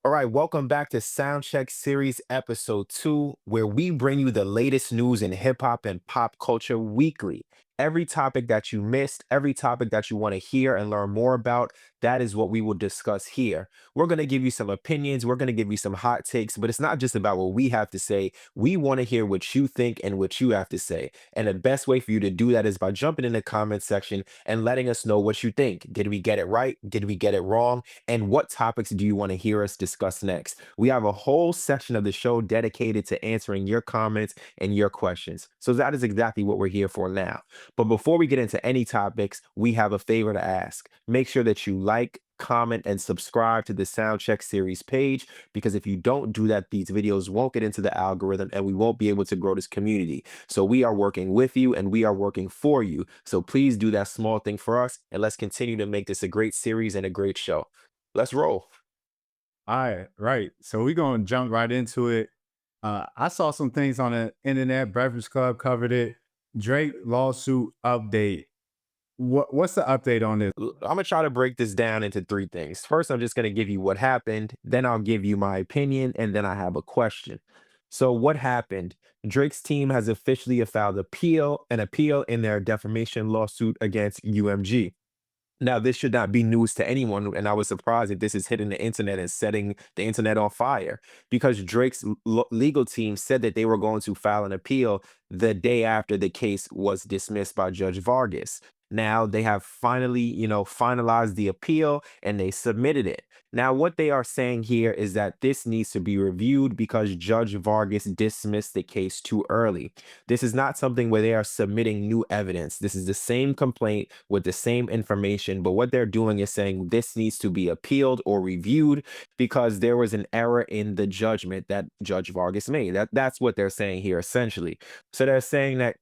All right, welcome back to Soundcheck Series Episode 2, where we bring you the latest news in hip hop and pop culture weekly. Every topic that you missed, every topic that you want to hear and learn more about, that is what we will discuss here. We're going to give you some opinions, we're going to give you some hot takes, but it's not just about what we have to say. We want to hear what you think and what you have to say. And the best way for you to do that is by jumping in the comment section and letting us know what you think. Did we get it right? Did we get it wrong? And what topics do you want to hear us discuss next? We have a whole section of the show dedicated to answering your comments and your questions. So that is exactly what we're here for now. But before we get into any topics, we have a favor to ask. Make sure that you like, comment, and subscribe to the Soundcheck series page, because if you don't do that, these videos won't get into the algorithm and we won't be able to grow this community. So we are working with you and we are working for you. So please do that small thing for us, and let's continue to make this a great series and a great show. Let's roll. All right, right. So we're gonna jump right into it. I saw some things on the internet. Breakfast Club covered it. Drake lawsuit update. What's the update on this? I'm gonna try to break this down into three things. First, I'm just gonna give you what happened, then I'll give you my opinion, and then I have a question. So, what happened? Drake's team has officially filed an appeal in their defamation lawsuit against UMG. Now, this should not be news to anyone, and I was surprised if this is hitting the internet and setting the internet on fire, because Drake's legal team said that they were going to file an appeal the day after the case was dismissed by Judge Vargas. Now they have finally, finalized the appeal and they submitted it. Now, what they are saying here is that this needs to be reviewed because Judge Vargas dismissed the case too early. This is not something where they are submitting new evidence. This is the same complaint with the same information, but what they're doing is saying this needs to be appealed or reviewed because there was an error in the judgment that Judge Vargas made. That's what they're saying here essentially. So they're saying that,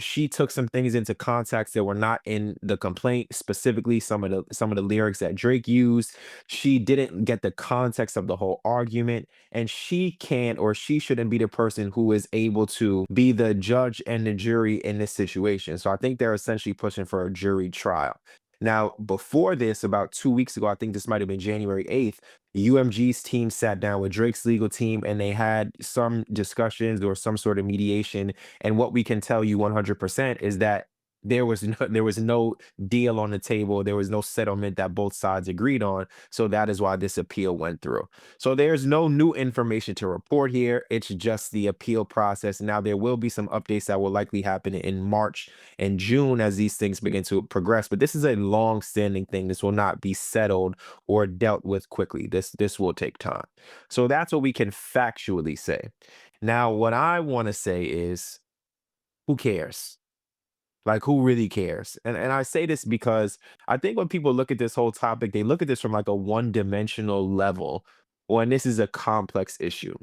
she took some things into context that were not in the complaint, specifically some of the lyrics that Drake used. She didn't get the context of the whole argument, and she can't or she shouldn't be the person who is able to be the judge and the jury in this situation. So I think they're essentially pushing for a jury trial. Now, before this, about 2 weeks ago, I think this might have been January 8th, UMG's team sat down with Drake's legal team and they had some discussions or some sort of mediation. And what we can tell you 100% is that there was no deal on the table. There was no settlement that both sides agreed on. So that is why this appeal went through. So there's no new information to report here. It's just the appeal process. Now there will be some updates that will likely happen in March and June as these things begin to progress. But this is a long-standing thing. This will not be settled or dealt with quickly. This will take time. So that's what we can factually say. Now, what I want to say is, who cares? Like, who really cares? And I say this because I think when people look at this whole topic, they look at this from like a one-dimensional level when this is a complex issue.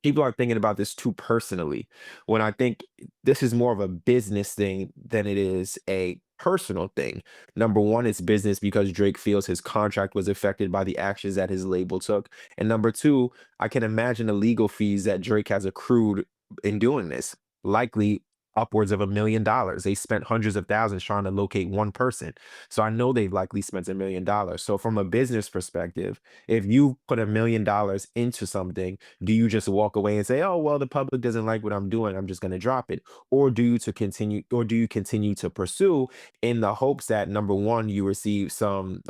People are thinking about this too personally, when I think this is more of a business thing than it is a personal thing. Number one, it's business because Drake feels his contract was affected by the actions that his label took. And number two, I can imagine the legal fees that Drake has accrued in doing this, likely upwards of $1 million. They spent hundreds of thousands trying to locate one person. So I know they've likely spent $1 million. So from a business perspective, if you put $1 million into something, do you just walk away and say, "Oh, well, the public doesn't like what I'm doing, I'm just going to drop it," or do you continue to pursue in the hopes that number one, you receive some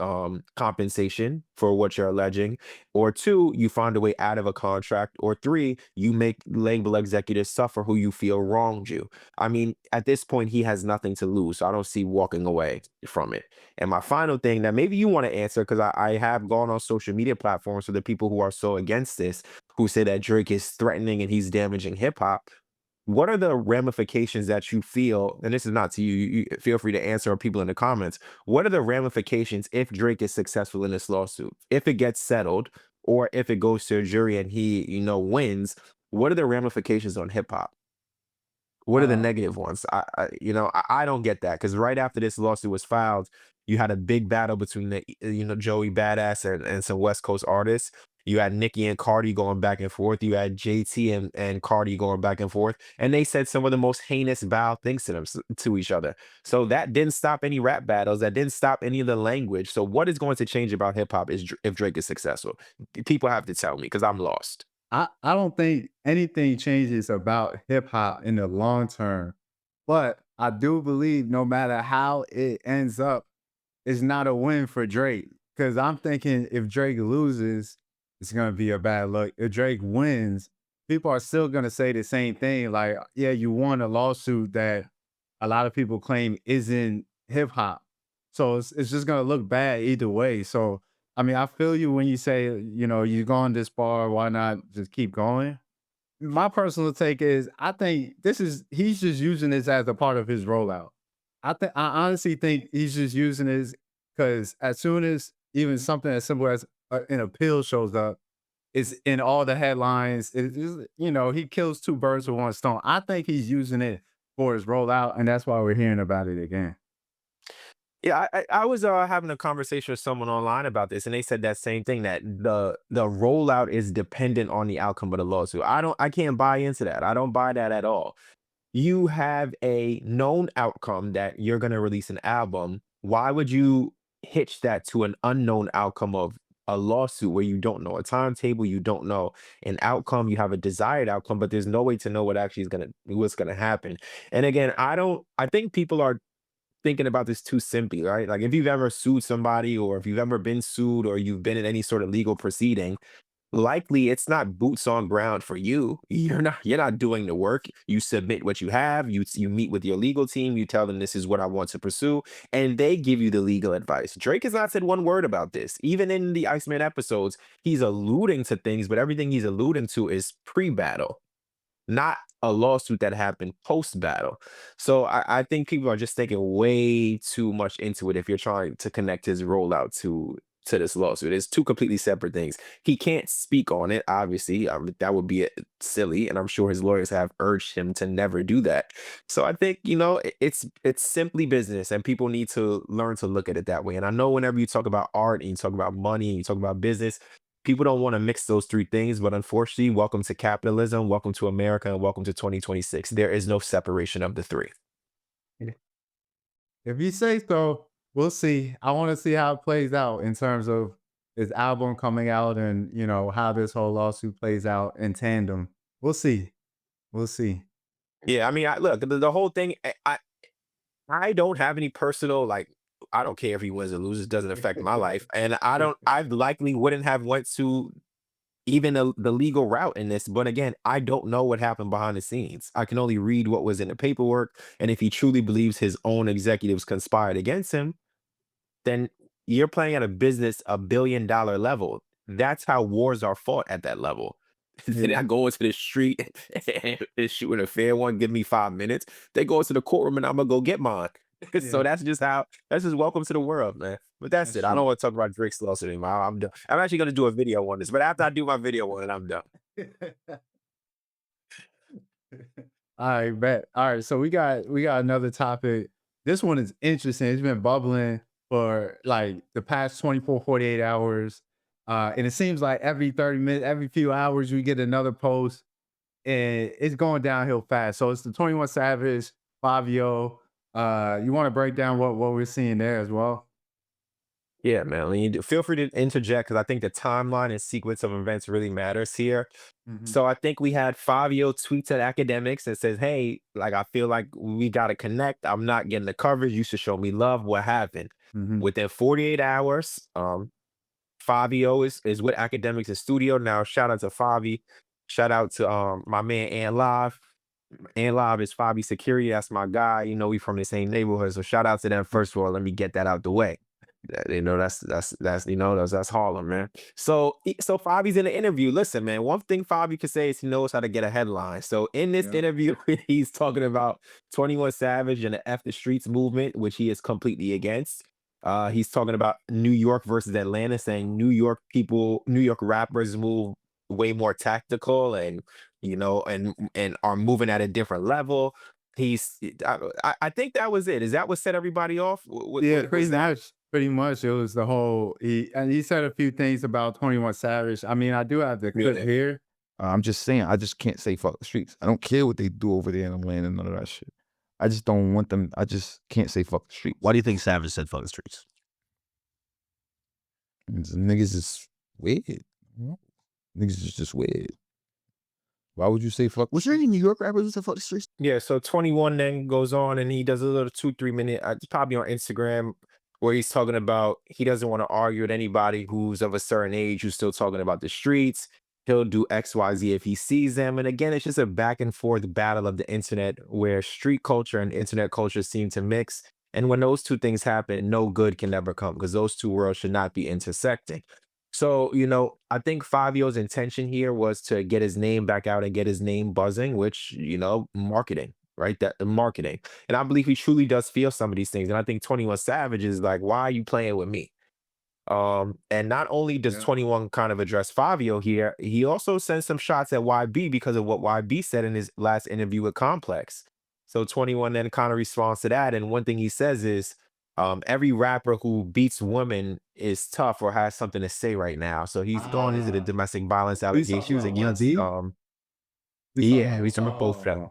compensation for what you're alleging, or two, you find a way out of a contract, or three, you make label executives suffer who you feel wronged you. I mean, at this point, he has nothing to lose, so I don't see walking away from it. And my final thing that maybe you want to answer, because I have gone on social media platforms for the people who are so against this, who say that Drake is threatening and he's damaging hip hop. What are the ramifications that you feel? And this is not to you, you feel free to answer, or people in the comments. What are the ramifications if Drake is successful in this lawsuit? If it gets settled, or if it goes to a jury and he, wins, what are the ramifications on hip hop? What are the Uh, negative ones? I don't get that, because right after this lawsuit was filed, you had a big battle between Joey Badass and some West Coast artists. You had Nicki and Cardi going back and forth. You had JT and Cardi going back and forth. And they said some of the most heinous, vile things to each other. So that didn't stop any rap battles. That didn't stop any of the language. So what is going to change about hip hop is if Drake is successful? People have to tell me because I'm lost. I don't think anything changes about hip hop in the long term, but I do believe no matter how it ends up, it's not a win for Drake. Because I'm thinking if Drake loses, it's gonna be a bad look. If Drake wins, people are still gonna say the same thing. Like, yeah, you won a lawsuit that a lot of people claim isn't hip hop. So it's just gonna look bad either way. So I mean, I feel you when you say, you're going this far, why not just keep going? My personal take is I think he's just using this as a part of his rollout. I honestly think he's just using this because as soon as even something as simple as an appeal shows up, it's in all the headlines. He kills two birds with one stone. I think he's using it for his rollout, and that's why we're hearing about it again. Yeah, I was having a conversation with someone online about this, and they said that same thing that the rollout is dependent on the outcome of the lawsuit. I can't buy into that. I don't buy that at all. You have a known outcome that you're going to release an album. Why would you hitch that to an unknown outcome of a lawsuit where you don't know a timetable, you don't know an outcome, you have a desired outcome, but there's no way to know what actually is going to what's going to happen. And again, I think people are thinking about this too simply, right? Like if you've ever sued somebody or if you've ever been sued or you've been in any sort of legal proceeding, likely it's not boots on ground for you. You're not doing the work. You submit what you have, you meet with your legal team, you tell them this is what I want to pursue, and they give you the legal advice. Drake has not said one word about this. Even in the Iceman episodes, he's alluding to things, but everything he's alluding to is pre-battle, not a lawsuit that happened post battle. So I think people are just thinking way too much into it if you're trying to connect his rollout to this lawsuit. It's two completely separate things. He can't speak on it, obviously. That would be silly, and I'm sure his lawyers have urged him to never do that. So I think it's simply business, and people need to learn to look at it that way. And I know whenever you talk about art and you talk about money and you talk about business, people don't want to mix those three things, but unfortunately, welcome to capitalism, welcome to America, and welcome to 2026. There is no separation of the three. If you say so, we'll see. I want to see how it plays out in terms of his album coming out and, how this whole lawsuit plays out in tandem. We'll see. We'll see. Yeah, I mean, look, the whole thing. I don't have any personal like. I don't care if he wins or loses; doesn't affect my life, and I don't. I likely wouldn't have went to even the legal route in this. But again, I don't know what happened behind the scenes. I can only read what was in the paperwork, and if he truly believes his own executives conspired against him, then you're playing at a billion-dollar level. That's how wars are fought at that level. They Yeah. not go into the street and shooting a fair one, give me 5 minutes. They go into the courtroom and I'm gonna go get mine. So Yeah. that's just welcome to the world, man. But that's That's it. I don't true. want to talk about Drake's lawsuit anymore. I'm done. I'm actually gonna do a video on this, but after I do my video on it, I'm done. All right, bet. All right, so we got another topic. This one is interesting. It's been bubbling for like the past 24, 48 hours. And it seems like every 30 minutes, every few hours, we get another post and it's going downhill fast. So it's the 21 Savage, Fivio. You want to break down what we're seeing there as well? Yeah, man. Feel free to interject because I think the timeline and sequence of events really matters here. Hmm. So I think we had Fabio tweets at academics and says, "Hey, like I feel like we got to connect. I'm not getting the coverage. You should show me love. What happened?" Hmm. Within 48 hours, Fabio is with academics in studio now. Shout out to Favi. Shout out to my man and Live. And Live is Fabi Security. That's my guy. We from the same neighborhood. So shout out to them. First of all, let me get that out the way. That's Harlem, man. So Fabi's in the interview. Listen, man, one thing Fabi could say is he knows how to get a headline. So in this Yeah. interview, he's talking about 21 Savage and the F the Streets movement, which he is completely against. He's talking about New York versus Atlanta, saying New York rappers move way more tactical and are moving at a different level. I think that was it. Is that what set everybody off? Yeah, Was pretty that much. Pretty much, it was the whole he said a few things about 21 Savage. I mean, I do have the clip Yeah. here. I'm just saying, I just can't say fuck the streets. I don't care what they do over there in the land and none of that shit. I just don't want them. I just can't say fuck the streets. Why do you think Savage said fuck the streets? Niggas is weird. You know? Niggas is just weird. Why would you say fuck? Was there any New York rappers who said fuck the streets? Yeah, so 21 then goes on and he does a little 2, 3 minute, it's probably on Instagram, where he's talking about he doesn't want to argue with anybody who's of a certain age who's still talking about the streets. He'll do XYZ if he sees them. And again, it's just a back and forth battle of the internet where street culture and internet culture seem to mix. And when those two things happen, no good can ever come because those two worlds should not be intersecting. So, I think Fabio's intention here was to get his name back out and get his name buzzing, which, marketing, right? That marketing. And I believe he truly does feel some of these things. And I think 21 Savage is like, why are you playing with me? And not only does Yeah. 21 kind of address Fivio here, he also sends some shots at YB because of what YB said in his last interview with Complex. So 21 then kind of responds to that. And one thing he says is, every rapper who beats women is tough or has something to say right now. So he's going into the Ah, domestic violence we talking allegations about Young against, B? We talking yeah, about he's talking about both of them.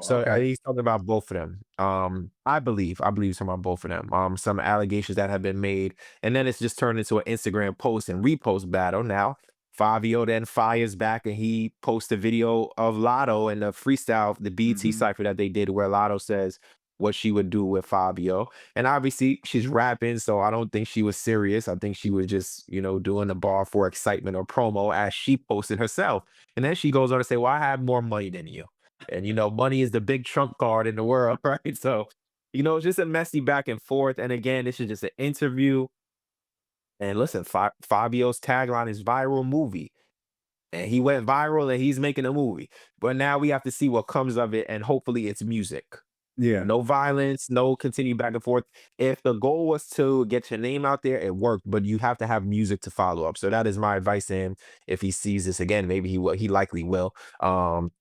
So okay. he's talking about both of them. I believe he's talking about both of them. Some allegations that have been made, and then it's just turned into an Instagram post and repost battle. Now, Fabio then fires back and he posts a video of Lotto and the freestyle, the BT Mhm. cipher that they did, where Lotto says what she would do with Fabio. And obviously, she's rapping, so I don't think she was serious. I think she was just, doing the bar for excitement or promo, as she posted herself. And then she goes on to say, "Well, I have more money than you." And money is the big trump card in the world, right? So, it's just a messy back and forth. And again, this is just an interview. And listen, Fabio's tagline is viral movie. And he went viral and he's making a movie. But now we have to see what comes of it. And hopefully it's music. Yeah. No violence, no continued back and forth. If the goal was to get your name out there, it worked, but you have to have music to follow up. So that is my advice to him. If he sees this again, maybe he will, he likely will.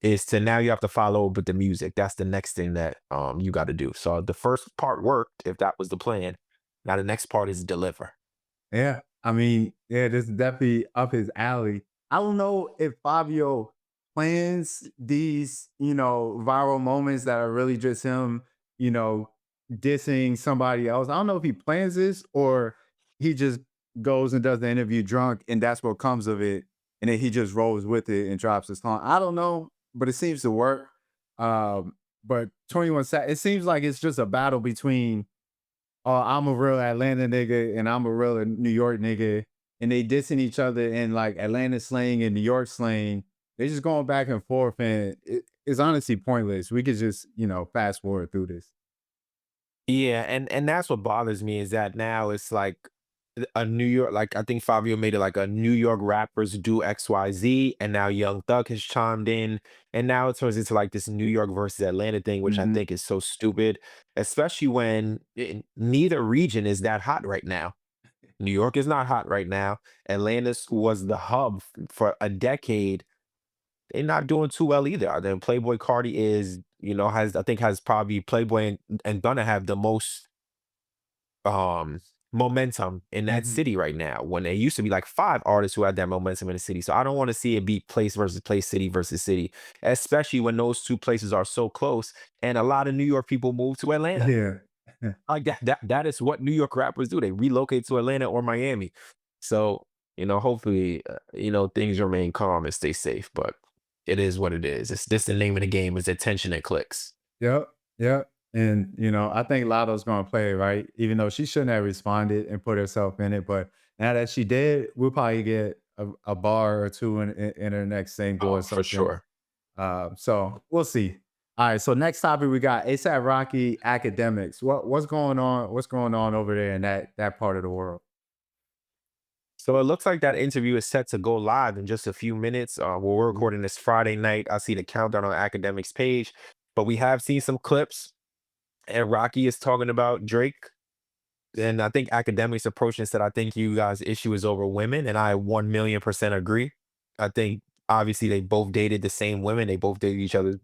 Is to now you have to follow up with the music. That's the next thing that you got to do. So the first part worked, if that was the plan. Now the next part is deliver. Yeah. I mean, yeah, this is definitely up his alley. I don't know if Fabio plans these, viral moments that are really just him, you know, dissing somebody else. I don't know if he plans this or he just goes and does the interview drunk and that's what comes of it. And then he just rolls with it and drops his song. I don't know, but it seems to work. But 21 it seems like it's just a battle between I'm a real Atlanta nigga and I'm a real New York nigga, and they dissing each other in like Atlanta slang and New York slang. They just going back and forth, and it's honestly pointless. We could just fast forward through this. Yeah, and that's what bothers me is that now it's like a New York, like I think Fabio made it like a New York rappers do XYZ, and now Young Thug has chimed in, and now it turns into like this New York versus Atlanta thing, which I Mhm. think is so stupid, especially when neither region is that hot right now. New York is not hot right now. Was the hub for a decade. They're not doing too well either. Then Playboy Cardi is, has probably Playboy and gonna have the most um momentum in that Mhm. city right now when there used to be like five artists who had that momentum in the city. So I don't want to see it be place versus place, city versus city, especially when those two places are so close and a lot of New York people move to Atlanta. Yeah. Like that is what New York rappers do. They relocate to Atlanta or Miami. So, hopefully, things remain calm and stay safe, but it is what it is. It's just the name of the game is attention and clicks. Yep. Yep. And I think Lotto's gonna play it right, even though she shouldn't have responded and put herself in it. But now that she did, we'll probably get a bar or two in her next single or Oh, for something. sure. So we'll see. All right. So next topic we got ASAP Rocky academics. What's going on? What's going on over there in that part of the world? So it looks like that interview is set to go live in just a few minutes. We're recording this Friday night. I see the countdown on Academics page, but we have seen some clips, and Rocky is talking about Drake. And I think Academics approach and said, "I think you guys' issue is over women," and I 1,000,000% agree. I think obviously they both dated the same women. They both dated each other's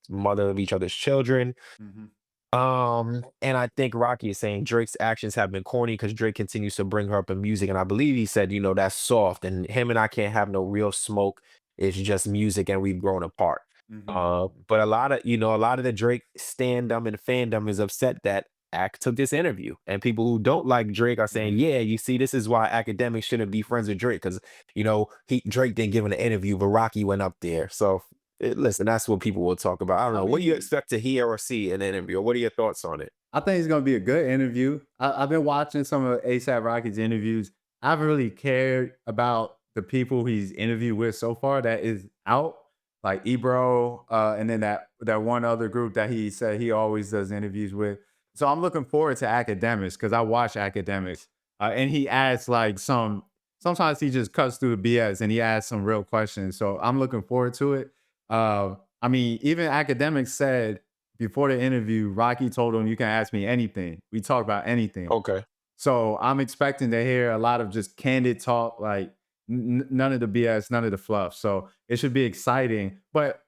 mother of each other's children. Mhm. And I think Rocky is saying Drake's actions have been corny because Drake continues to bring her up in music. And I believe he said, that's soft. And him and I can't have no real smoke. It's just music and we've grown apart. Mhm. But a lot of the Drake standum and fandom is upset that Ack took this interview. And people who don't like Drake are saying, Mhm. yeah, you see, this is why academics shouldn't be friends with Drake. Because, Drake didn't give an interview, but Rocky went up there. So listen, that's what people will talk about. I don't I know. What do you mean, expect to hear or see in an interview? Or what are your thoughts on it? I think it's gonna be a good interview. I've been watching some of ASAP Rocky's interviews. I haven't really cared about the people he's interviewed with so far that is out, like Ebro, and then that one other group that he said he always does interviews with. So I'm looking forward to Academics because I watch Academics, and he asks like some. Sometimes he just cuts through the BS and he asks some real questions. So I'm looking forward to it. I mean, even Academics said before the interview, Rocky told him, "You can ask me anything. We talk about anything." Okay. So I'm expecting to hear a lot of just candid talk, like none of the BS, none of the fluff. So it should be exciting. But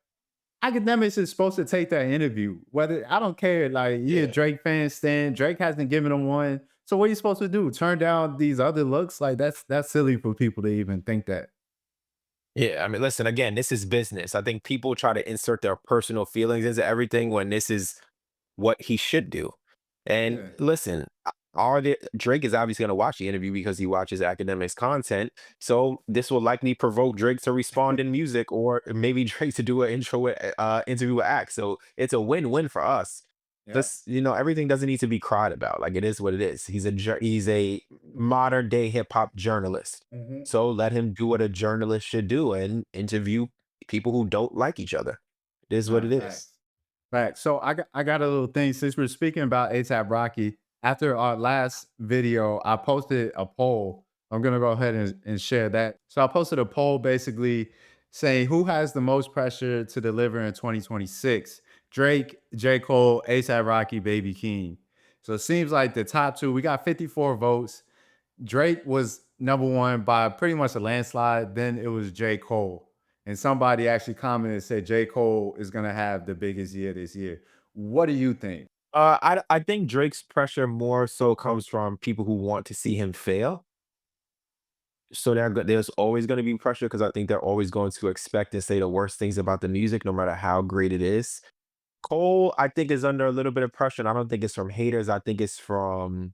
Academics is supposed to take that interview. Whether I don't care, like you a Yeah. Drake fan, Stan. Drake hasn't given him one. So what are you supposed to do? Turn down these other looks? Like that's silly for people to even think that. Yeah. I mean, listen, again, this is business. I think people try to insert their personal feelings into everything when this is what he should do. And Yeah. listen, Drake is obviously going to watch the interview because he watches academics content. So this will likely provoke Drake to respond in music, or maybe Drake to do an interview with Axe. So it's a win-win for us. Yeah. Everything doesn't need to be cried about. Like, it is what it is. He's a modern day hip hop journalist. Mhm. So let him do what a journalist should do and interview people who don't like each other. It is what Nah, it is. facts. Facts. So I got a little thing since we're speaking about ASAP Rocky. After our last video, I posted a poll. I'm gonna go ahead and share that. So I posted a poll basically saying who has the most pressure to deliver in 2026: Drake, J. Cole, ASAP Rocky, Baby King. So it seems like the top two. We got 54 votes. Drake was number one by pretty much a landslide. Then it was J. Cole. And somebody actually commented and said J. Cole is going to have the biggest year this year. What do you think? I think Drake's pressure more so comes from people who want to see him fail. So there's always going to be pressure because I think they're always going to expect and say the worst things about the music, no matter how great it is. Cole, I think, is under a little bit of pressure, and I don't think it's from haters. I think it's from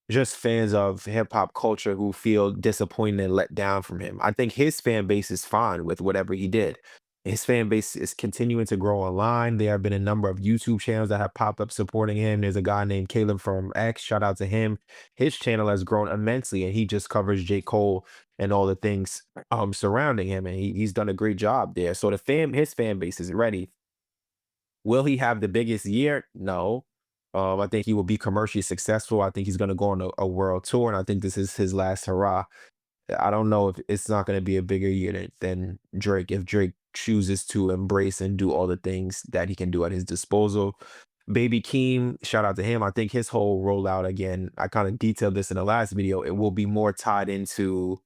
just fans of hip hop culture who feel disappointed and let down from him. I think his fan base is fine with whatever he did. His fan base is continuing to grow online. There have been a number of YouTube channels that have popped up supporting him. There's a guy named Caleb from X. Shout out to him. His channel has grown immensely, and he just covers J. Cole and all the things surrounding him, and he's done a great job there. So his fan base is ready. Will he have the biggest year? No. I think he will be commercially successful. I think he's going to go on a world tour, and I think this is his last hurrah. I don't know if it's not going to be a bigger year than Drake if Drake chooses to embrace and do all the things that he can do at his disposal. Baby Keem, shout out to him. I think his whole rollout, again, I kind of detailed this in the last video. It will be more tied into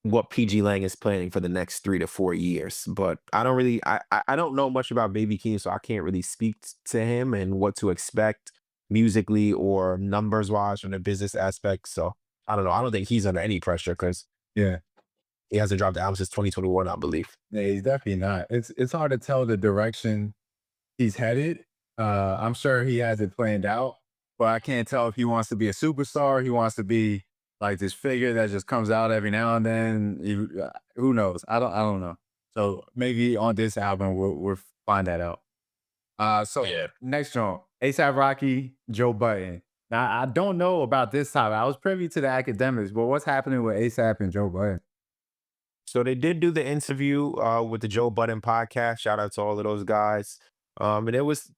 what PG Lang is planning for the next 3 to 4 years. But I don't really, I don't know much about Baby Keem, so I can't really speak to him and what to expect musically or numbers wise from the business aspect. So I don't know. I don't think he's under any pressure because Yeah. he hasn't dropped the album since 2021, I believe. Yeah, he's definitely not. It's hard to tell the direction he's headed. I'm sure he has it planned out, but I can't tell if he wants to be a superstar. He wants to be like this figure that just comes out every now and then. Who knows? I don't know. So maybe on this album we'll find that out. So Yeah. next song, ASAP Rocky, Joe Budden. Now I don't know about this topic. I was privy to the academics, but what's happening with ASAP and Joe Budden? So they did do the interview with the Joe Budden podcast. Shout out to all of those guys. And it was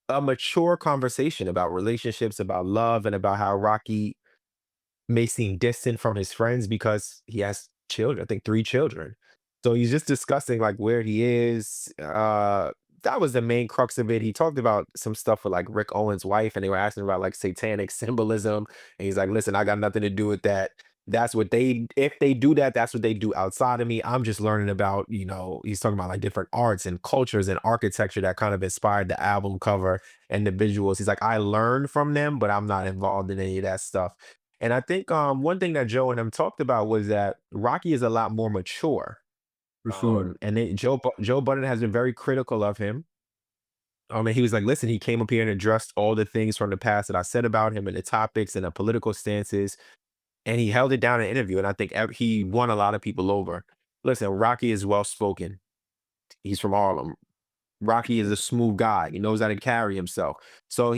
a mature conversation about relationships, about love, and about how Rocky may seem distant from his friends because he has children, I think 3 children. So he's just discussing, like, where he is. That was the main crux of it. He talked about some stuff with, like, Rick Owens' wife, and they were asking about, like, satanic symbolism, and he's like, "Listen, I got nothing to do with that." That's what they if they do that, that's what they do outside of me. I'm just learning about, he's talking about like different arts and cultures and architecture that kind of inspired the album cover and the visuals. He's like, I learned from them, but I'm not involved in any of that stuff. And I think one thing that Joe and them talked about was that Rocky is a lot more mature. For sure. And Joe Budden has been very critical of him. And he was like, listen, he came up here and addressed all the things from the past that I said about him and the topics and the political stances, and he held it down in an interview. And I think he won a lot of people over. Listen, Rocky is well spoken. He's from Harlem. Rocky is a smooth guy. He knows how to carry himself. So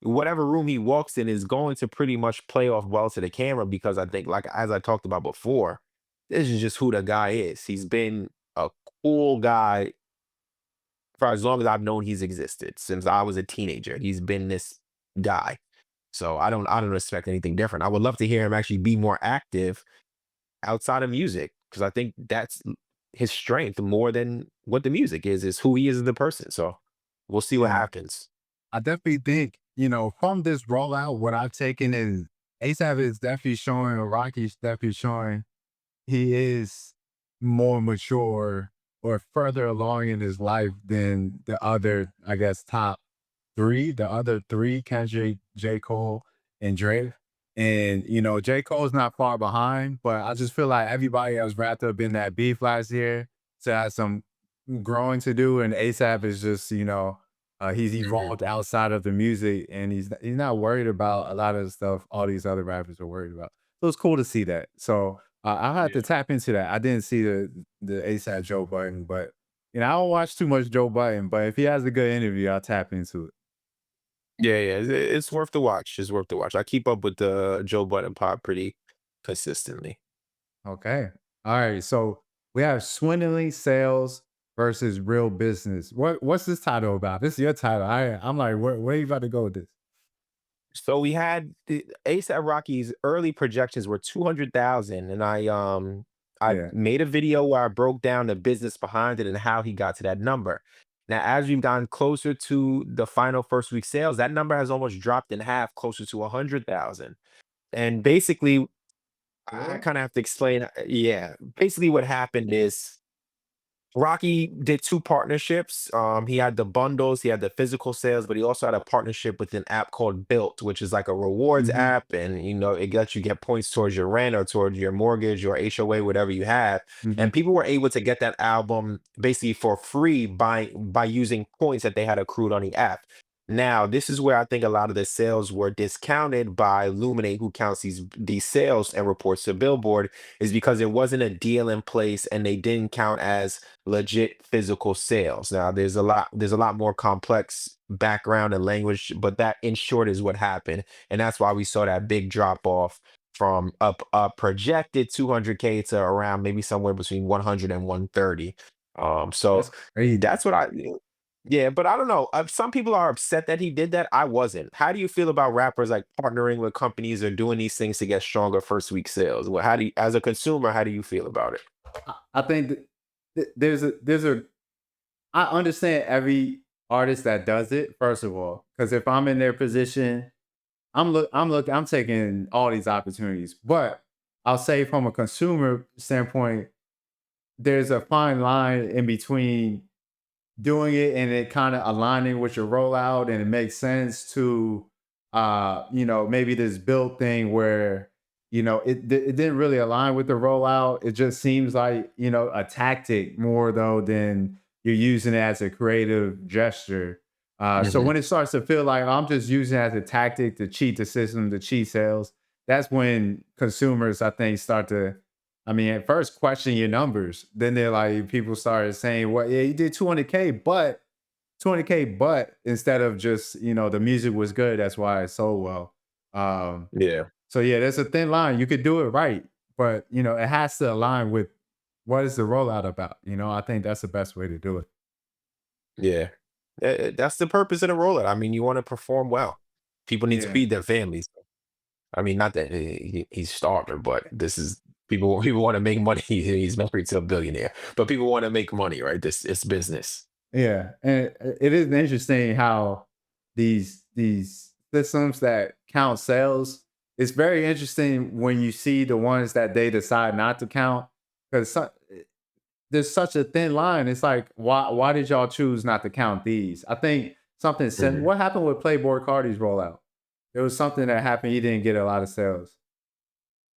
whatever room he walks in is going to pretty much play off well to the camera, because I think, like as I talked about before, this is just who the guy is. He's been a cool guy for as long as I've known he's existed, since I was a teenager. He's been this guy. So I don't expect anything different. I would love to hear him actually be more active outside of music, because I think that's his strength more than what the music is who he is as a person. So we'll see what Yeah. happens. I definitely think, from this rollout, what I've taken is ASAP is definitely showing, or Rocky's definitely showing he is more mature or further along in his life than the other, I guess, top three, the other three, Kendrick, J. Cole, and Drake. And, J. Cole's not far behind, but I just feel like everybody else wrapped up in that beef last year. So has some growing to do. And ASAP is just, he's Mhm. evolved outside of the music, and he's not worried about a lot of the stuff all these other rappers are worried about. So it's cool to see that. So I'll have to Yeah. tap into that. I didn't see the ASAP Joe Budden, but I don't watch too much Joe Budden. But if he has a good interview, I'll tap into it. Yeah, yeah, it's worth the watch. It's worth the watch. I keep up with the Joe Budden pop pretty consistently. Okay. All right. So we have swindling sales versus real business. What's this title about? This is your title. I'm like, where you about to go with this? So we had the ASAP Rocky's early projections were 200,000, and I Yeah. made a video where I broke down the business behind it and how he got to that number. Now, as we've gotten closer to the final first week sales, that number has almost dropped in half, closer to 100,000. And basically, I Really? kind of have to explain. Yeah, basically, what happened is Rocky did 2 partnerships. He had the bundles, he had the physical sales, but he also had a partnership with an app called Built, which is like a rewards Hmm. app, and it lets you get points towards your rent or towards your mortgage or HOA, whatever you have. Hmm. And people were able to get that album basically for free by using points that they had accrued on the app. Now, this is where I think a lot of the sales were discounted by Luminate, who counts these sales and reports to Billboard, is because there wasn't a deal in place and they didn't count as legit physical sales. Now, there's a lot more complex background and language, but that in short is what happened. And that's why we saw that big drop off from up projected 200K to around maybe somewhere between 100 and 130. So That's crazy. that's what I yeah, but I don't know. Some people are upset that he did that. I wasn't. How do you feel about rappers like partnering with companies or doing these things to get stronger first week sales? Well, as a consumer, how do you feel about it? I think there's a I understand every artist that does it, first of all, because if I'm in their position, I'm taking all these opportunities. But I'll say from a consumer standpoint, there's a fine line in between doing it and it kind of aligning with your rollout, and it makes sense to maybe this build thing where it didn't really align with the rollout. It just seems like a tactic more though than you're using it as a creative gesture. So Mhm. when it starts to feel like, "Oh, I'm just using it as a tactic to cheat the system, to cheat sales," that's when consumers, I think, start to, I mean, at first question your numbers. Then they're like, people started saying, "Well, yeah, you did 200K, but 200K, but," instead of just, the music was good. That's why it sold well. Um, Yeah. so yeah, there's a thin line. You could do it right, but it has to align with what is the rollout about. I think that's the best way to do it. Yeah. That's the purpose of the rollout. I mean, you want to perform well. People need to Yeah. feed their families. I mean, not that he's starving, but this is people want to make money. He's married to a billionaire, but people want to make money, right? This it's business. Yeah, and it is interesting how these systems that count sales, it's very interesting when you see the ones that they decide not to count because there's such a thin line. It's like, why did y'all choose not to count these? I think something said, Mhm. what happened with Playboy Cardi's rollout? There was something that happened. He didn't get a lot of sales.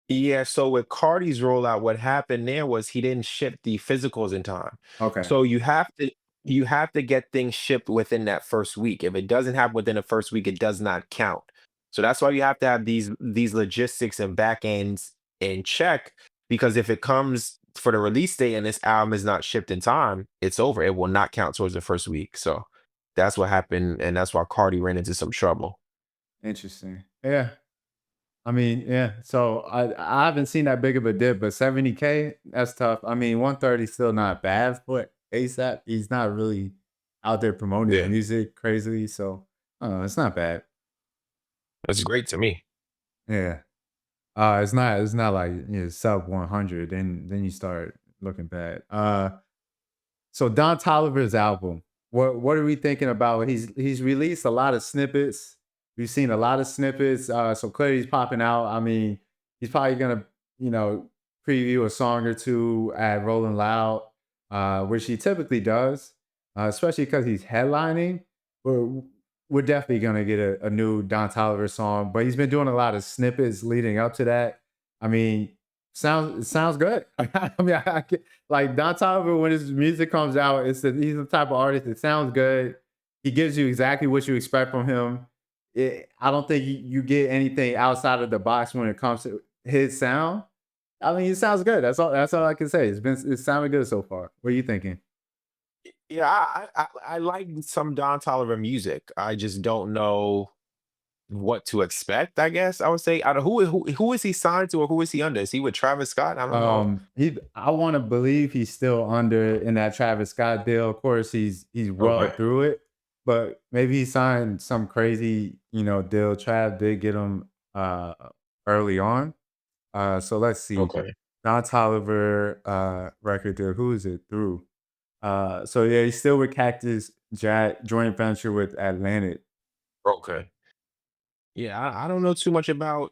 Yeah, so with Cardi's rollout, what happened there was he didn't ship the physicals in time. Okay. So you have to get things shipped within that first week. If it doesn't happen within the first week, it does not count. So that's why you have to have these logistics and back ends in check because if it comes for the release date and this album is not shipped in time, it's over. It will not count towards the first week. So that's what happened, and that's why Cardi ran into some trouble. Interesting. Yeah. I mean, yeah. So I haven't seen that big of a dip, but 70K, that's tough. I mean, 130 is still not bad for ASAP. He's not really out there promoting his Yeah, music crazily. So it's not bad. that's great to me. Yeah. It's not like sub 100. Then you start looking bad. So Don Toliver's album. What are we thinking about? He's released a lot of snippets. We've seen a lot of snippets. So clearly he's popping out. I mean, he's probably gonna, you know, preview a song or two at Rolling Loud, which he typically does, especially because he's headlining. We're we're definitely gonna get a new Don Toliver song, but he's been doing a lot of snippets leading up to that. I mean, it sounds good. I mean, like Don Toliver, when his music comes out, he's the type of artist that sounds good. He gives you exactly what you expect from him. I don't think you get anything outside of the box when it comes to his sound. I mean, it sounds good. That's all I can say. It's sounding good so far. What are you thinking? Yeah, I like some Don Toliver music. I just don't know what to expect, I guess I would say. I don't who is he signed to or who is he under? Is he with Travis Scott? I don't know. I want to believe he's still under in that Travis Scott deal. Of course, he's well Okay. through it, but maybe he signed some crazy, deal. Trav did get him early on. So let's see. Okay. Don Toliver record deal. Who is it through? So yeah, he's still with Cactus Jack, joint venture with Atlantic. Okay. Yeah, I don't know too much about,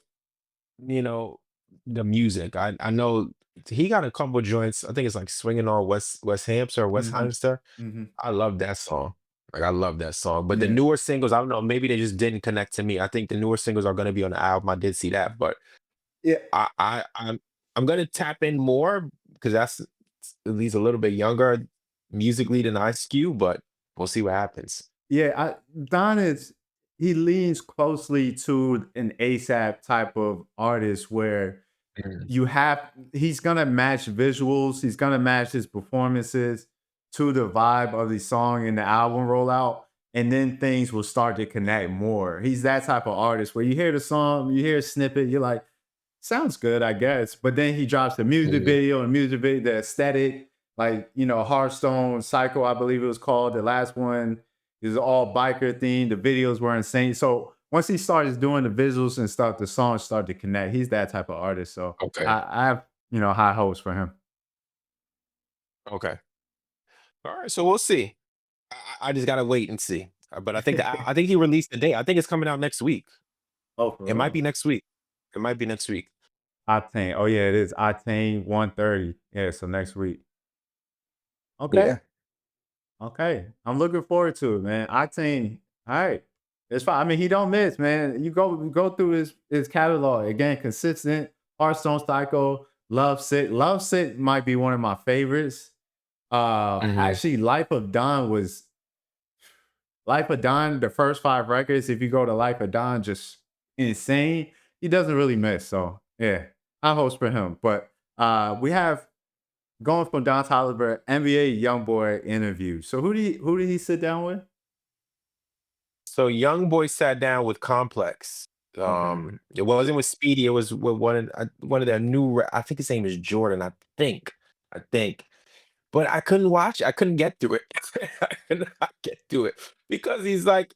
you know, the music. I know he got a couple joints. I think it's like Swinging on West Hampshire or West Hmm. Hamster. Hmm. I love that song. Like I love that song. But the Yeah. newer singles, I don't know, maybe they just didn't connect to me. I think the newer singles are gonna be on the album. I did see that, but Yeah. I'm gonna tap in more because that's at least a little bit younger musically than I skew, but we'll see what happens. Yeah, Don he leans closely to an ASAP type of artist where Mhm. he's gonna match visuals, he's gonna match his performances to the vibe of the song and the album rollout, and then things will start to connect more. He's that type of artist where you hear the song, you hear a snippet, you're like, sounds good, I guess. But then he drops the music Mhm. video and music video, the aesthetic, like, Hearthstone Cycle, I believe it was called. The last one is all biker themed. The videos were insane. So once he starts doing the visuals and stuff, the songs start to connect. He's that type of artist. So Okay. I have, high hopes for him. Okay. All right. So we'll see. I just gotta wait and see. But I think he released the date. I think it's coming out next week. Oh, for It might be real? next week. It might be next week. Octane. Oh, yeah, it is. Octane 130. Yeah, so next week. Okay. Yeah. Okay, I'm looking forward to it, man. Octane, all right, it's fine. I mean, he don't miss, man. You go through his catalog again, consistent. Hearthstone Psycho, Love Sick. Love Sick might be one of my favorites. Mhm. Actually, Life of Don. The first five records, if you go to Life of Don, just insane. He doesn't really miss, so yeah, I hope for him. But we have going from Don Toliver, NBA YoungBoy interview. So who did he sit down with? So YoungBoy sat down with Complex. Okay. It wasn't with Speedy. It was with one of their I think his name is Jordan. I think. But I couldn't watch. I couldn't get through it. I could not get through it because he's like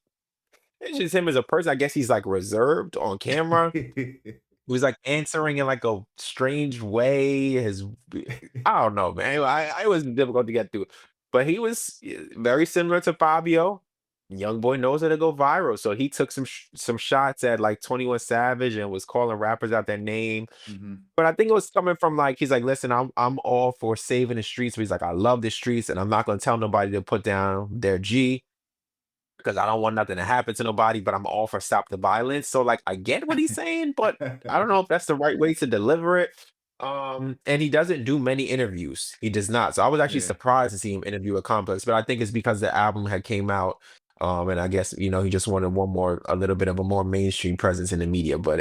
it's just him as a person. I guess he's like reserved on camera. He was like answering in like a strange way. I don't know, man. I it was difficult to get through. But he was very similar to Fabio. YoungBoy knows how to go viral, so he took some shots at like 21 Savage and was calling rappers out their name. But I think it was coming from like he's like, listen, I'm all for saving the streets. But he's like, I love the streets, and I'm not gonna tell nobody to put down their G because I don't want nothing to happen to nobody. But I'm all for stop the violence. So like, I get what he's saying, but I don't know if that's the right way to deliver it. And he doesn't do many interviews. He does not. So I was actually Yeah. surprised to see him interview a Complex, but I think it's because the album had came out. And I guess he just wanted a little bit of a more mainstream presence in the media. But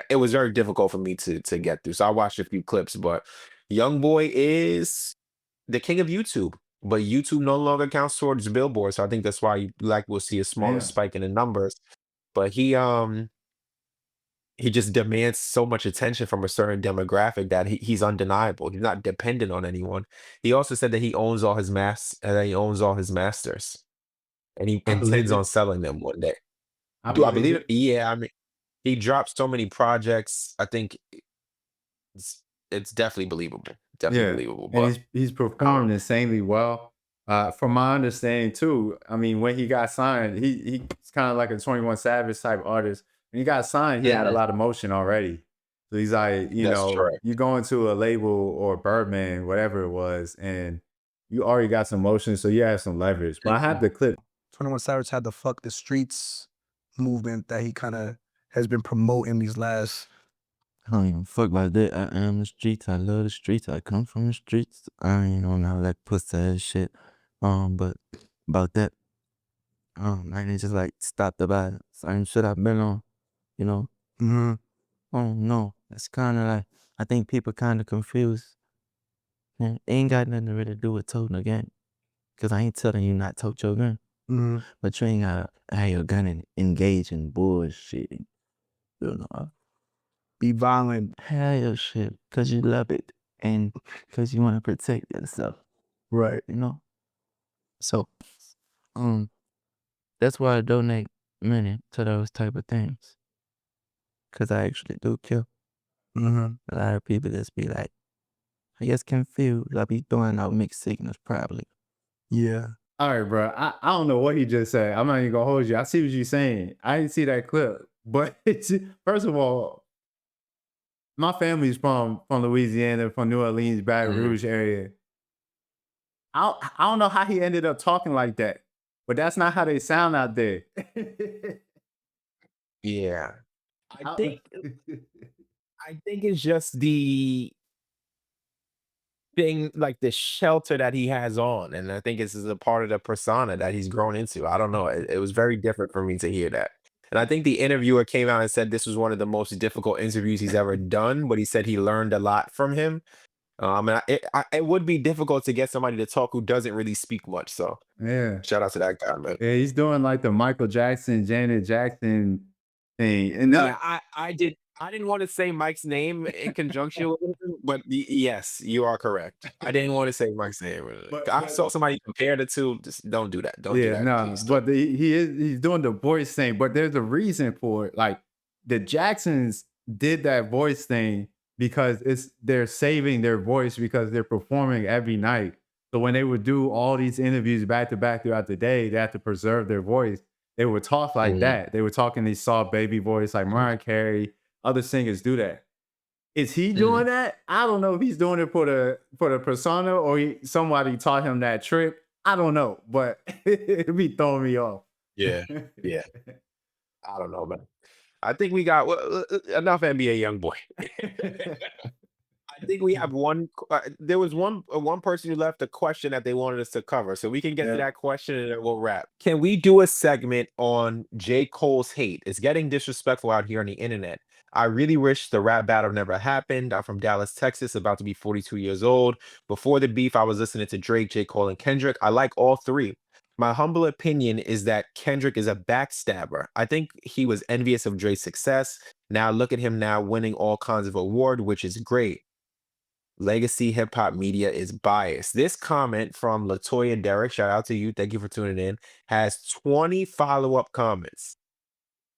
it was very difficult for me to get through. So I watched a few clips. But YoungBoy is the king of YouTube. But YouTube no longer counts towards Billboard, so I think that's why we'll see a smaller Yeah. spike in the numbers. But he just demands so much attention from a certain demographic that he's undeniable. He's not dependent on anyone. He also said that he owns all his masters, and he I believe intends on it. selling them one day. I Do I believe believe it? it. Yeah, I mean, he dropped so many projects. I think it's definitely believable. Definitely Yeah, believable. and But he's I don't performed know. insanely well. From my understanding too, I mean, when he got signed, he's kind of like a 21 Savage type artist. When he got signed, he had a Mhm. lot of motion already. So he's like, That's correct. you go into a label or Birdman, whatever it was, and you already got some motion, so you have some leverage. But I have the clip. 21 Savage had the fuck the streets movement that he kind of has been promoting these last. I don't even fuck about that. I am the streets. I love the streets. I come from the streets. I ain't on all that pussy ass shit. But about that, I ain't just like stop the violence. Same shit I've been on, you know. Mm-hmm. Oh no, that's kind of like I think people kind of confused. And it ain't got nothing to really do with toting a gun, cause I ain't telling you not tote your gun, Mm-hmm. but you ain't gotta have your gun and engage in bullshit. You know, Be violent. have your shit, cause you love it and cause you want to protect yourself. Right. You know. So, that's why I donate money to those type of things. Cause I actually do kill. Mm-hmm. A lot of people just be like, I guess confused. I be throwing out mixed signals probably. Yeah. All right, bro. I don't know what he just said. I'm not even gonna hold you. I see what you're saying. I didn't see that clip, but first of all, my family's from Louisiana, from New Orleans, Baton Mhm. Rouge area. I don't know how he ended up talking like that, but that's not how they sound out there. Yeah. I I- think I think it's just the thing, like the shelter that he has on, and I think this is a part of the persona that he's grown into. I don't know. It was very different for me to hear that. And I think the interviewer came out and said this was one of the most difficult interviews he's ever done, but he said he learned a lot from him. And it would be difficult to get somebody to talk who doesn't really speak much. So yeah, shout out to that guy, man. yeah, he's doing like the Michael Jackson, Janet Jackson thing, and Yeah, I didn't want to say Mike's name in conjunction with him, but yes, you are correct. I didn't want to say Mike's name. I saw somebody compare the two. Just don't do that. Don't do yeah, that, no, please. Don't. but he's doing the voice thing, but there's a reason for it. Like the Jacksons did that voice thing because they're saving their voice because they're performing every night. So when they would do all these interviews back to back throughout the day, they have to preserve their voice. They would talk like Mhm. that. They would talk in these soft baby voice, like Mariah Carey. Other singers do that. Is he Mhm. doing that? I don't know if he's doing it for the persona or somebody taught him that trick. I don't know, but it be throwing me off. Yeah, yeah. I don't know, man. I think we got enough NBA young boy. I think we have there was one person who left a question that they wanted us to cover, so we can get to Yeah. that question and then we'll wrap. Can we do a segment on J. Cole's hate? It's getting disrespectful out here on the internet. I really wish the rap battle never happened. I'm from Dallas, Texas, about to be 42 years old. Before the beef, I was listening to Drake, J. Cole, and Kendrick. I like all three. My humble opinion is that Kendrick is a backstabber. I think he was envious of Drake's success. Now look at him now winning all kinds of awards, which is great. Legacy hip hop media is biased. This comment from Latoya Derrick, shout out to you. Thank you for tuning in, has 20 follow-up comments.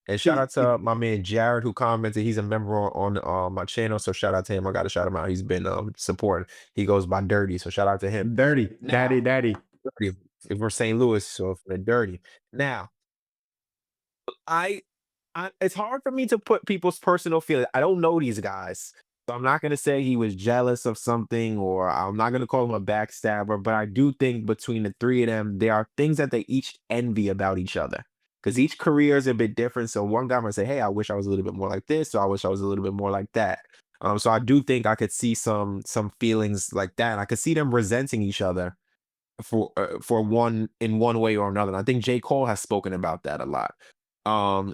And shout out to my man Jared who commented. He's a member on my channel. So shout out to him. I gotta shout him out. He's been supporting. He goes by Dirty. So shout out to him. Dirty, Now, daddy. Dirty. if we're St. Louis or if we're dirty. Now, I it's hard for me to put people's personal feelings. I don't know these guys. So I'm not gonna say he was jealous of something, or I'm not gonna call him a backstabber, but I do think between the three of them, there are things that they each envy about each other. Because each career is a bit different. So one guy might say, hey, I wish I was a little bit more like this, or I wish I was a little bit more like that. So I do think I could see some feelings like that. And I could see them resenting each other for one in one way or another. And I think J. Cole has spoken about that a lot.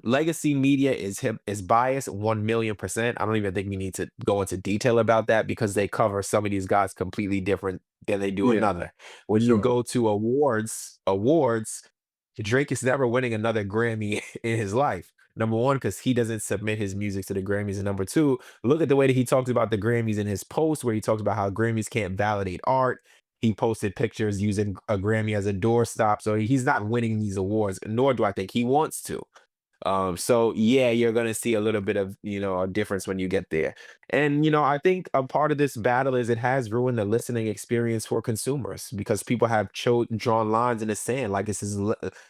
Legacy media is biased 1,000,000%. I don't even think we need to go into detail about that because they cover some of these guys completely different than they do Yeah, another. When you sure. go to awards, Drake is never winning another Grammy in his life. Number one, because he doesn't submit his music to the Grammys. And number two, look at the way that he talks about the Grammys in his post, where he talks about how Grammys can't validate art. He posted pictures using a Grammy as a doorstop. So he's not winning these awards, nor do I think he wants to. So yeah, you're gonna see a little bit of, a difference when you get there. And I think a part of this battle is it has ruined the listening experience for consumers because people have drawn lines in the sand, like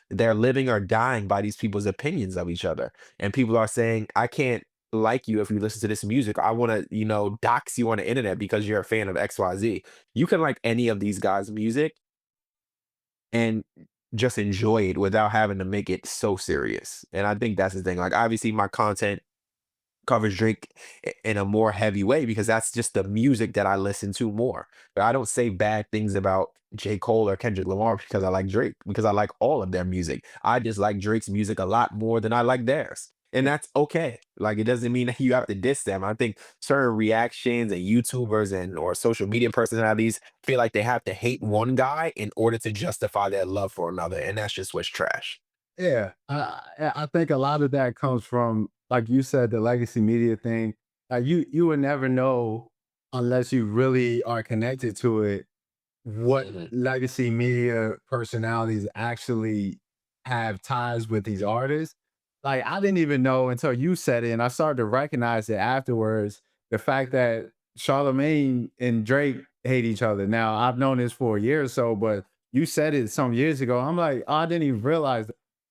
they're living or dying by these people's opinions of each other. And people are saying, I can't like you if you listen to this music. I want to, dox you on the internet because you're a fan of XYZ. You can like any of these guys' music and just enjoy it without having to make it so serious. And I think that's the thing. Like, obviously, my content covers Drake in a more heavy way because that's just the music that I listen to more. But I don't say bad things about J. Cole or Kendrick Lamar because I like Drake, because I like all of their music. I just like Drake's music a lot more than I like theirs. And that's okay. Like, it doesn't mean that you have to diss them. I think certain reactions and YouTubers and or social media personalities feel like they have to hate one guy in order to justify their love for another. And that's just what's trash. Yeah, I think a lot of that comes from, like you said, the legacy media thing. You would never know unless you really are connected to it what Mhm. legacy media personalities actually have ties with these artists. Like I didn't even know until you said it, and I started to recognize it afterwards. The fact that Charlemagne and Drake hate each other. Now I've known this for a year or so, but you said it some years ago. I'm like, oh, I didn't even realize.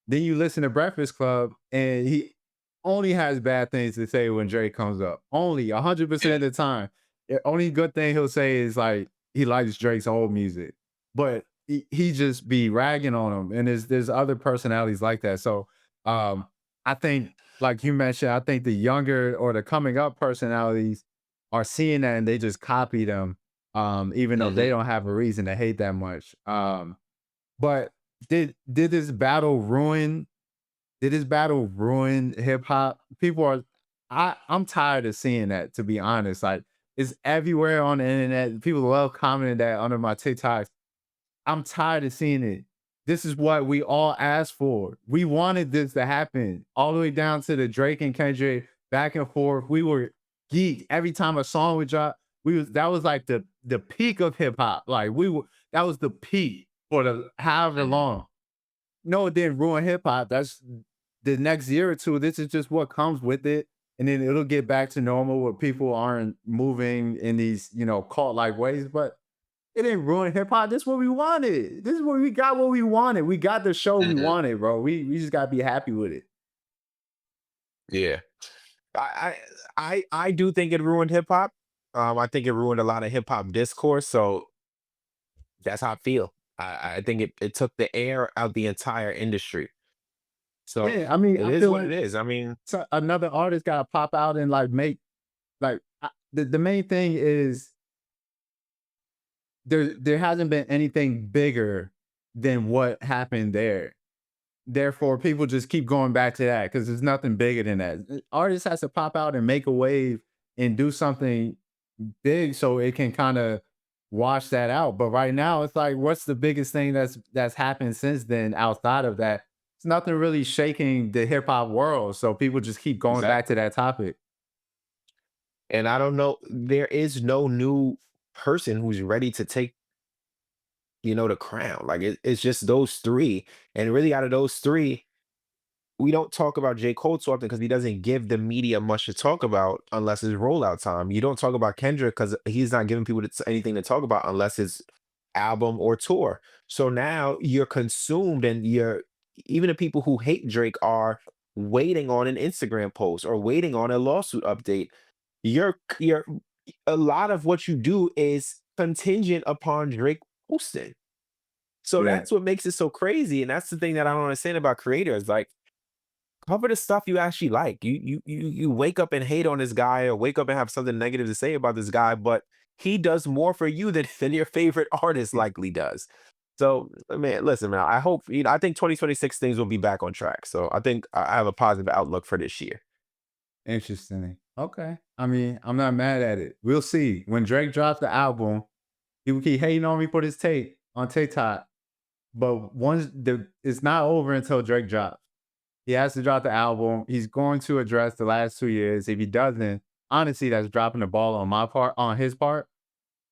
Then you listen to Breakfast Club, and he only has bad things to say when Drake comes up. Only 100% of the time. The only good thing he'll say is like he likes Drake's old music, but he just be ragging on him. And there's other personalities like that. So um, I think, like you mentioned, I think the younger or the coming up personalities are seeing that and they just copy them, even though they Mhm. don't have a reason to hate that much. But did this battle ruin? Did this battle ruin hip hop? People are. I'm tired of seeing that. To be honest, like it's everywhere on the internet. People love commenting that under my TikToks. I'm tired of seeing it. This is what we all asked for. We wanted this to happen all the way down to the Drake and Kendrick back and forth. We were geeked every time a song would drop. That was like the peak of hip hop. Like that was the peak for the however long. No, it didn't ruin hip hop. That's the next year or two. This is just what comes with it. And then it'll get back to normal where people aren't moving in these, cult like ways. But it didn't ruin hip hop. This is what we wanted. This is what we got what we wanted. We got the show we Mhm. wanted, bro. We just gotta be happy with it. Yeah. I do think it ruined hip hop. I think it ruined a lot of hip hop discourse. So that's how I feel. I think it took the air out the entire industry. So Yeah, I mean, it I is feel what like it is. I mean, another artist gotta pop out and like make the main thing is there hasn't been anything bigger than what happened there. Therefore, people just keep going back to that because there's nothing bigger than that. Artist has to pop out and make a wave and do something big so it can kind of wash that out. But right now, it's like, what's the biggest thing that's happened since then outside of that? It's nothing really shaking the hip hop world. So people just keep going back to exactly. that topic. And I don't know, there is no new person who's ready to take, the crown. Like it's just those three. And really out of those three, we don't talk about J. Cole too often because he doesn't give the media much to talk about unless it's rollout time. You don't talk about Kendrick because he's not giving people anything to talk about unless it's album or tour. So now you're consumed, and even the people who hate Drake are waiting on an Instagram post or waiting on a lawsuit update. You're a lot of what you do is contingent upon Drake posting. So Yeah. that's what makes it so crazy. And that's the thing that I don't understand about creators. Like, cover the stuff you actually like. You wake up and hate on this guy, or wake up and have something negative to say about this guy, but he does more for you than your favorite artist likely does. So, man, listen, man, I hope, I think 2026 things will be back on track. So I think I have a positive outlook for this year. Interesting. Okay. I mean, I'm not mad at it. We'll see. When Drake drops the album, people keep hating on me for this tape on TikTok. But it's not over until Drake drops. He has to drop the album. He's going to address the last 2 years. If he doesn't, honestly, that's dropping the ball on his part,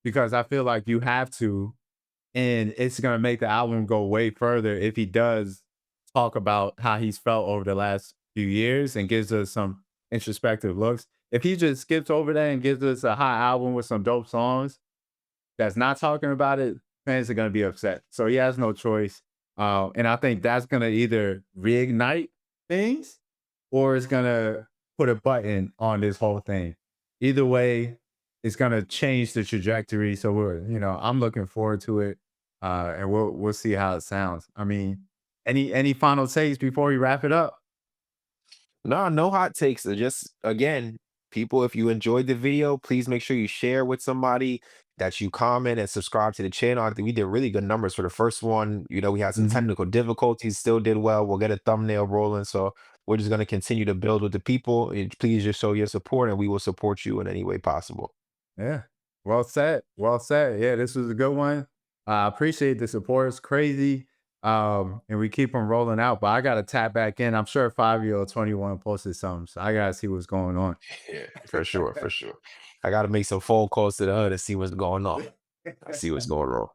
because I feel like you have to, and it's gonna make the album go way further if he does talk about how he's felt over the last few years and gives us some introspective looks. If he just skips over that and gives us a hot album with some dope songs that's not talking about it, fans are gonna be upset. So he has no choice. And I think that's gonna either reignite things, or it's gonna put a button on this whole thing. Either way, it's gonna change the trajectory. So I'm looking forward to it. And we'll see how it sounds. I mean, any final takes before we wrap it up? No, no hot takes. Just, again, people, if you enjoyed the video, please make sure you share with somebody, that you comment and subscribe to the channel. I think we did really good numbers for the first one. We had some Mhm. technical difficulties, still did well. We'll get a thumbnail rolling. So we're just going to continue to build with the people. And please just show your support, and we will support you in any way possible. Yeah. Well said. Well said. Yeah, this was a good one. I appreciate the support. It's crazy. And we keep them rolling out. But I gotta tap back in. I'm sure Fivio 21 posted something. So I gotta see what's going on. Yeah, for sure, for sure. I got to make some phone calls to the hood and see what's going on. I see what's going on.